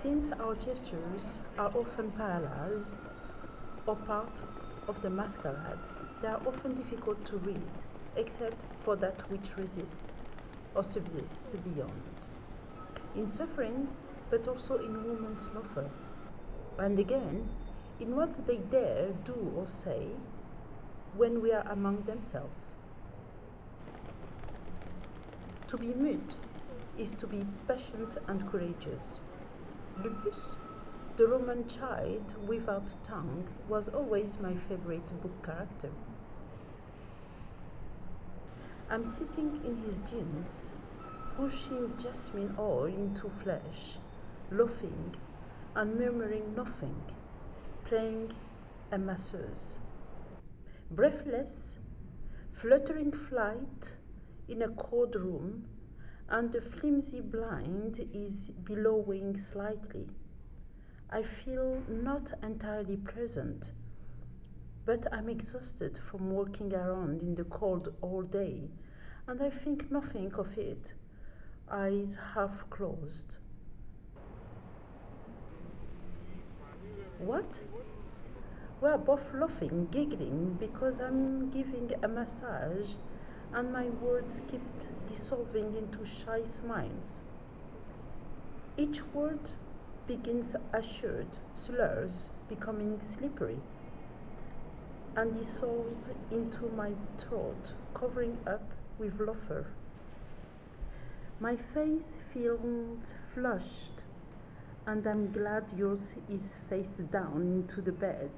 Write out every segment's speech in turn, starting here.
Since our gestures are often paralyzed or part of the masquerade, they are often difficult to read, except for that which resists or subsists beyond. In suffering, but also in woman's laughter. And again, in what they dare do or say when we are among themselves. To be mute is to be patient and courageous. Lupus, the Roman child without tongue, was always my favorite book character. I'm sitting in his jeans, pushing jasmine oil into flesh, laughing and murmuring nothing, playing a masseuse. Breathless, fluttering flight in a cold room, and the flimsy blind is billowing slightly. I feel not entirely present, but I'm exhausted from walking around in the cold all day, and I think nothing of it, eyes half closed. What? We're both laughing, giggling, because I'm giving a massage and my words keep dissolving into shy smiles. Each word begins assured, slurs, becoming slippery, and dissolves into my throat, covering up with laughter. My face feels flushed, and I'm glad yours is face down into the bed,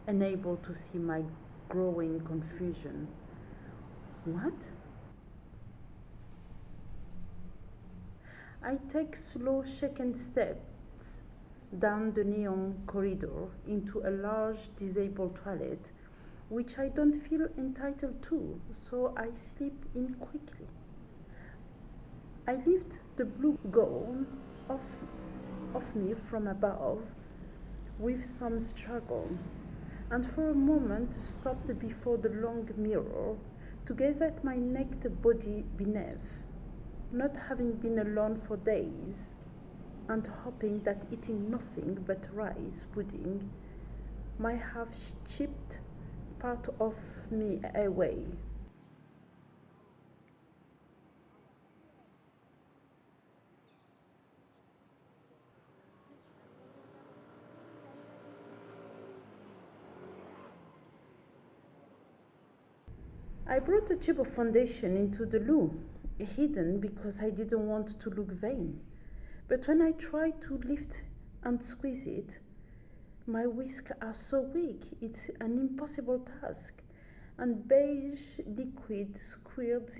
unable to see my growing confusion. What? I take slow, shaken steps down the neon corridor into a large disabled toilet, which I don't feel entitled to, so I slip in quickly. I lift the blue gown off me from above with some struggle, and for a moment stopped before the long mirror to gaze at my naked body beneath, not having been alone for days, and hoping that eating nothing but rice pudding might have chipped part of me away. I brought a tube of foundation into the loo, hidden because I didn't want to look vain. But when I tried to lift and squeeze it, my whisks are so weak it's an impossible task, and beige liquid squirts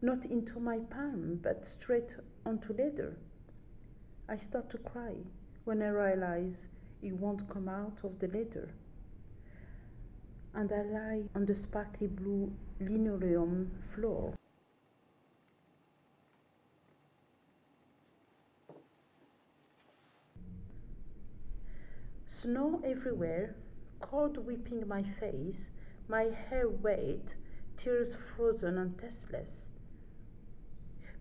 not into my palm but straight onto leather. I start to cry when I realize it won't come out of the leather, and I lie on the sparkly blue linoleum floor. Snow everywhere, cold whipping my face, my hair wet, tears frozen and tasteless.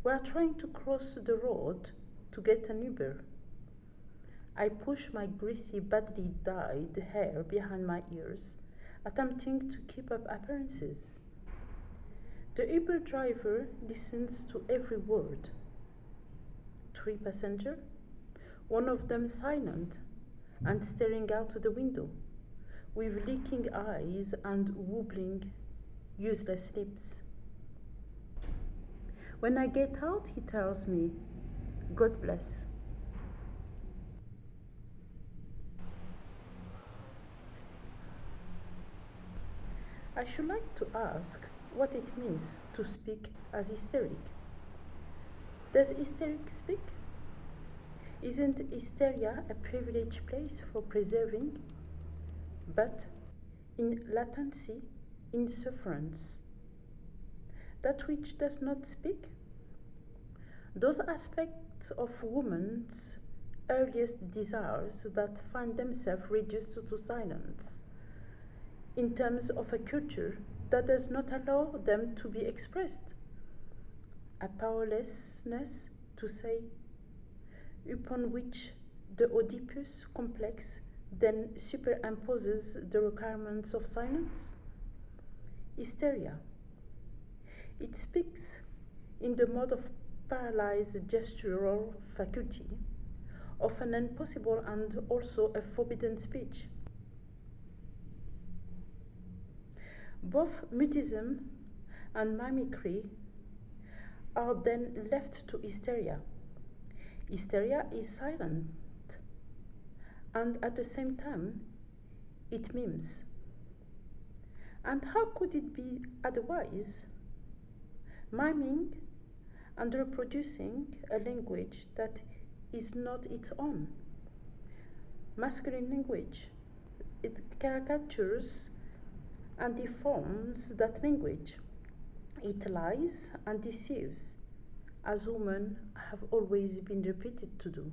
We are trying to cross the road to get an Uber. I push my greasy, badly dyed hair behind my ears, attempting to keep up appearances. The Uber driver listens to every word. 3 passengers, one of them silent and staring out the window, with leaking eyes and wobbling, useless lips. When I get out, he tells me, God bless. I should like to ask what it means to speak as hysteric. Does hysteric speak? Isn't hysteria a privileged place for preserving? But in latency, in sufferance, that which does not speak? Those aspects of woman's earliest desires that find themselves reduced to silence in terms of a culture that does not allow them to be expressed, a powerlessness to say, upon which the Oedipus complex then superimposes the requirements of silence? Hysteria. It speaks in the mode of paralyzed gestural faculty, of an impossible and also a forbidden speech. Both mutism and mimicry are then left to hysteria. Hysteria is silent, and at the same time, it mimes. And how could it be otherwise? Miming and reproducing a language that is not its own. Masculine language. It caricatures and deforms that language. It lies and deceives, as women have always been repeated to do.